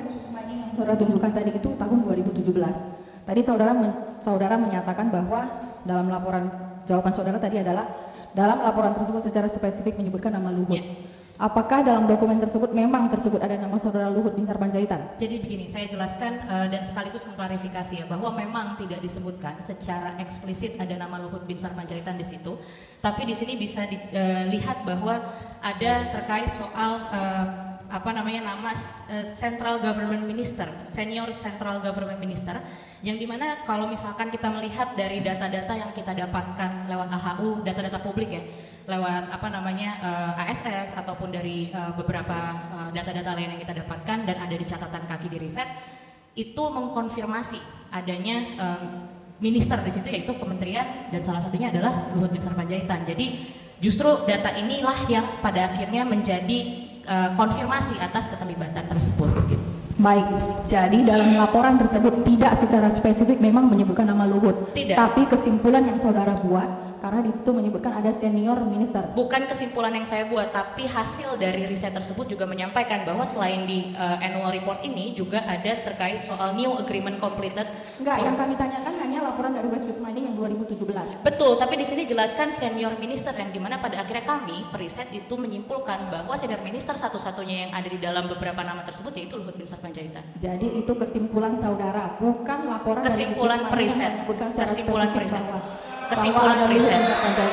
West Mining yang saudara tunjukkan tadi itu tahun 2017. Tadi saudara menyatakan bahwa dalam laporan jawaban saudara tadi adalah dalam laporan tersebut secara spesifik menyebutkan nama Luhut. Apakah dalam dokumen tersebut memang tersebut ada nama saudara Luhut Binsar Panjaitan? Jadi begini, saya jelaskan dan sekaligus mengklarifikasi ya bahwa memang tidak disebutkan secara eksplisit ada nama Luhut Binsar Panjaitan di situ. Tapi di sini bisa dilihat bahwa ada terkait soal nama Central Government Minister, Senior Central Government Minister, yang dimana kalau misalkan kita melihat dari data-data yang kita dapatkan lewat AHU, data-data publik ya, lewat ASX ataupun dari beberapa data-data lain yang kita dapatkan dan ada di catatan kaki di riset, itu mengkonfirmasi adanya minister di situ, yaitu kementerian, dan salah satunya adalah Luhut Binsar Panjaitan. Jadi justru data inilah yang pada akhirnya menjadi konfirmasi atas keterlibatan tersebut. Baik, jadi dalam laporan tersebut tidak secara spesifik memang menyebutkan nama Luhut. Tidak. Tapi kesimpulan yang saudara buat, karena di situ menyebutkan ada senior minister. Bukan kesimpulan yang saya buat, tapi hasil dari riset tersebut juga menyampaikan bahwa selain di annual report ini juga ada terkait soal new agreement completed. Enggak, yang kami tanyakan hanya laporan dari West Mining yang 2017. Betul, tapi di sini jelaskan senior minister, yang dimana pada akhirnya kami periset itu menyimpulkan bahwa senior minister satu-satunya yang ada di dalam beberapa nama tersebut yaitu Luhut Binsar Panjaitan. Jadi itu kesimpulan saudara, bukan laporan kesimpulan dari periset, kesimpulan periset. Kesimpulan periset.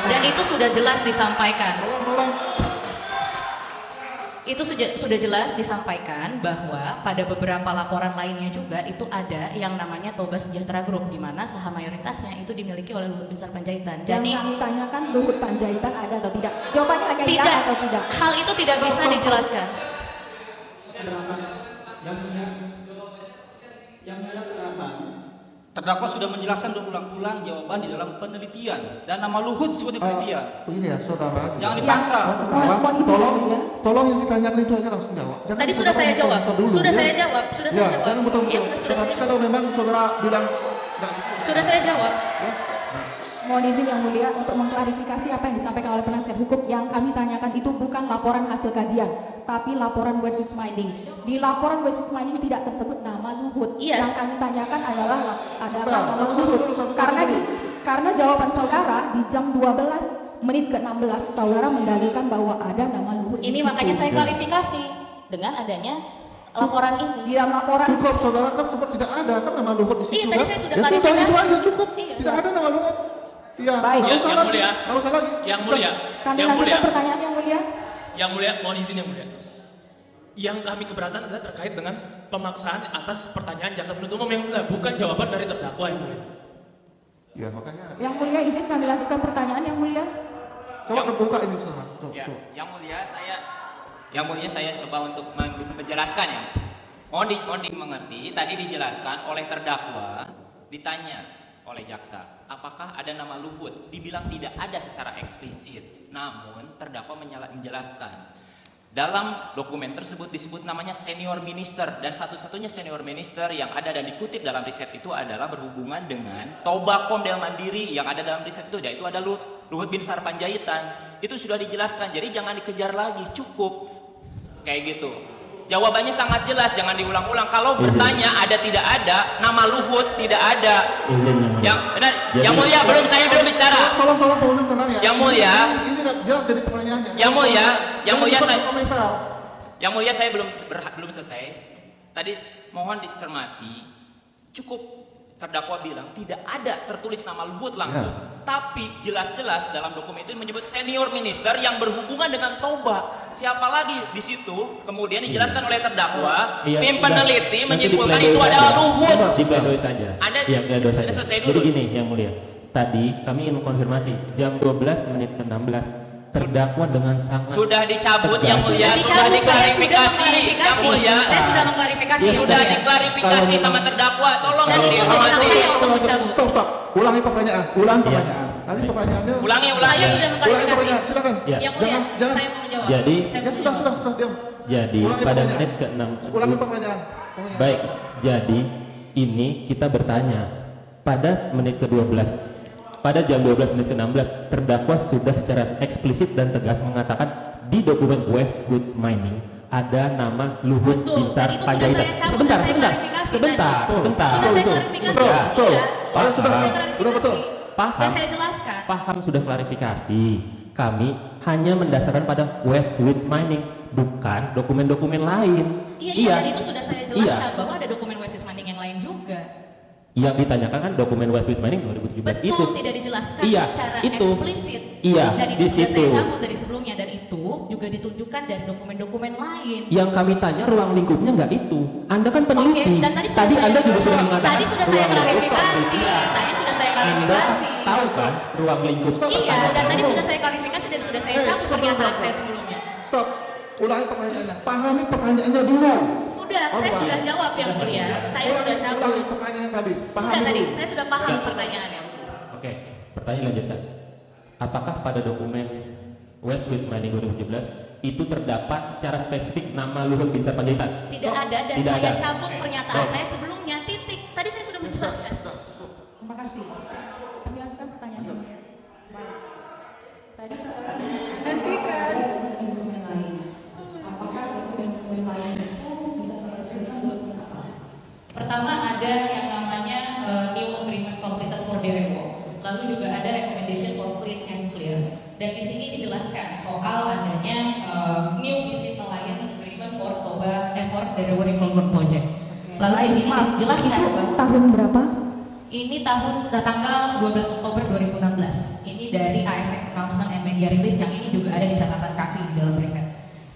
Dan itu sudah jelas disampaikan. Itu sudah jelas disampaikan bahwa pada beberapa laporan lainnya juga itu ada yang namanya Toba Sejahtera Group, di mana saham mayoritasnya itu dimiliki oleh Luhut Binsar Panjaitan. Jadi yang kami tanyakan Luhut Panjaitan ada atau tidak? Jawabannya hanya iya atau tidak? Hal itu tidak bisa dijelaskan. Yang kelihatan terdakwa sudah menjelaskan berulang-ulang jawaban di dalam penelitian dan nama Luhut disebut di penelitian. Begini ya saudara. Jangan dipaksa. Tolong yang ditanyakan itu aja langsung jawab. Jangan Tadi sudah saya jawab. Sudah saya jawab. Sudah saya jawab. Jangan betul-betul. Kalau memang saudara bilang sudah saya jawab. Mohon izin yang mulia untuk mengklarifikasi apa yang disampaikan oleh penasihat hukum. Yang kami tanyakan itu bukan laporan hasil kajian, tapi laporan West Mining. Di laporan West Mining tidak tersebut nama Luhut. Yes. Yang kami tanyakan adalah nama Luhut. Karena jawaban saudara di jam 12 menit ke-16 saudara mendalilkan bahwa ada nama Luhut. Ini makanya saya klarifikasi dengan adanya laporan ini. Di dalam laporan cukup saudara kan sempat tidak ada kan nama Luhut di situ. Iya, tadi saya sudah klarifikasi. Itu aja cukup. Iya, tidak ada nama Luhut. Iya, baik. Yang mulia. Yang mulia. Kami yang lanjutkan mulia. pertanyaan yang mulia. Yang mulia, mohon izin yang mulia. Yang kami keberatan adalah terkait dengan pemaksaan atas pertanyaan jaksa penuntut umum yang mulia, bukan jawaban dari terdakwa yang mulia. Ya, makanya. Yang mulia izin kami lanjutkan pertanyaan yang mulia. Coba terbuka ini saudara. Yang mulia saya coba untuk menjelaskan ya. Mohon dimengerti, tadi dijelaskan oleh terdakwa, ditanya oleh jaksa, apakah ada nama Luhut? Dibilang tidak ada secara eksplisit. Namun terdakwa menjelaskan dalam dokumen tersebut disebut namanya senior minister, dan satu-satunya senior minister yang ada dan dikutip dalam riset itu adalah berhubungan dengan Toba Komdel Mandiri yang ada dalam riset itu, yaitu ada Luhut Binsar Panjaitan. Itu sudah dijelaskan, jadi jangan dikejar lagi, cukup kayak gitu. Jawabannya sangat jelas, jangan diulang-ulang. Kalau bertanya ada tidak ada, nama Luhut tidak ada. Yang benar, yang mulia saya belum bicara. Tolong tenang ya. Yang mulia, ini tidak jelas dari pertanyaannya. Yang mulia saya belum selesai. Tadi mohon dicermati. Cukup terdakwa bilang tidak ada tertulis nama Luhut langsung. Tapi jelas-jelas dalam dokumen itu menyebut senior minister yang berhubungan dengan Toba. Siapa lagi di situ? Kemudian dijelaskan oleh terdakwa, tim peneliti menyimpulkan itu adalah Luhut. Di pledoi saja. Anda selesai dulu. Jadi gini yang mulia. Tadi kami ingin mengkonfirmasi jam 12 menit ke-16 terdakwa dengan sangat sudah dicabut yang mulia, sudah diklarifikasi yang mulia. Saya sudah mengklarifikasi. Sudah diklarifikasi sama terdakwa. Tolong dihormati. Stop. Ulangi pertanyaan. Tadi pertanyaannya. Ulangi. Saya sudah mengklarifikasi. Silakan. Yang mulia, Jangan. saya mau menjawab. Jadi Sudah diam. Jadi pada menit ke-6 Ulangi pertanyaan. Baik, jadi ini kita bertanya pada menit ke-12. Pada jam 12 menit ke-16 terdakwa sudah secara eksplisit dan tegas mengatakan di dokumen West Mining ada nama Luhut Betul, Binsar dan itu sudah Panjaitan. saya cabut, Sebentar, dan saya sebentar, klarifikasi sebentar, tadi. sebentar. Sudah saya Betul, klarifikasi. betul, Iya. betul. Paham. Sudah saya Sudah betul. klarifikasi. Paham. Dan saya jelaskan. Paham, sudah klarifikasi. Kami hanya mendasarkan pada West Switch Mining, bukan dokumen-dokumen lain. Iya, dan itu sudah saya jelaskan Iya. bahwa ada dokumen West Mining yang lain juga. Yang ditanyakan kan dokumen West Switch Mining 2017 Betul, itu. tidak dijelaskan Iya, secara itu. eksplisit. Iya, dan itu di sudah saya situ. cabut dari sebelumnya, dan itu juga ditunjukkan dari dokumen-dokumen lain. Yang kami tanya ruang lingkupnya nggak itu. Anda kan peneliti. Oke, dan tadi sudah saya- Anda juga sudah mengatakan. Tadi sudah saya ruang lingkup klarifikasi. Iya. Tadi sudah saya Anda klarifikasi. tahu kan ruang lingkup? Iya, dan tadi sudah saya klarifikasi dan sudah saya cabut pernyataan saya sebelumnya. Stop. Ulangi pertanyaannya. Pahami pertanyaannya dulu. Sudah, Oh, saya Pak. sudah jawab yang mulia. Saya sudah Ulangi cabut. pertanyaan tadi. Pahami Sudah tadi, dulu. saya sudah paham pertanyaannya. Oke, pertanyaan lanjutkan. Apakah pada dokumen West Switch Mining 2017 itu terdapat secara spesifik nama Luhut Binsar Panjaitan? Tidak ada, dan Tidak saya ada. cabut pernyataan Oh. saya sebelumnya, titik. Tadi saya sudah menjelaskan. Terima kasih. Kami lanjutkan pertanyaan yang mulia. Baik. Tadi saudara Hentikan. dokumen lain. Apakah dokumen lain itu bisa saudara ceritakan seperti apa? Pertama ada yang namanya New Agreement Completed for Derewo. Lalu juga ada Recommendation for Clean and Clear. Dan di sini dijelaskan soal adanya New Business Alliance Agreement for Toba Effort Derewo Development Project. Lalu di sini dijelaskan Itu bahwa tahun berapa? ini tanggal 12 Oktober 2016. Ini dari ASX Announcement and Media Release yang ini juga ada di catatan kaki di dalam riset.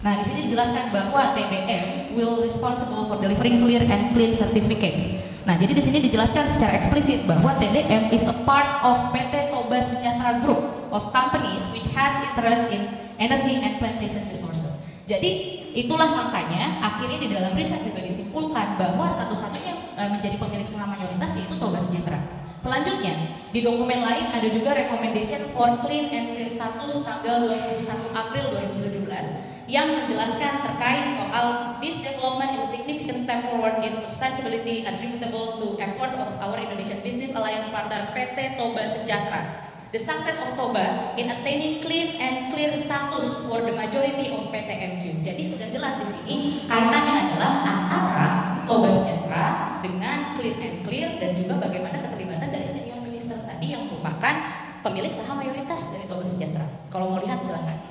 Nah, di sini dijelaskan bahwa TBM will responsible for delivering clear and clean certificates. Nah, jadi di sini dijelaskan secara eksplisit bahwa TDM is a part of PT Toba Sejahtera Group of companies which has interest in energy and plantation resources. Jadi itulah makanya akhirnya di dalam riset juga disimpulkan bahwa satu-satunya menjadi pemilik saham mayoritas yaitu Toba Sejahtera. Selanjutnya, di dokumen lain ada juga recommendation for clean and clear status tanggal 21 April 2017 yang menjelaskan terkait soal this development is a significant step forward in sustainability attributable to efforts of our Indonesian Business Alliance partner PT Toba Sejahtera. The success of Toba in attaining clean and clear status for the majority of PTMQ. Jadi sudah jelas di sini kaitannya adalah antara Toba Sejahtera dengan clean and clear dan juga bagaimana keterlibatan dari senior minister tadi yang merupakan pemilik saham mayoritas dari Toba Sejahtera. Kalau mau lihat silakan.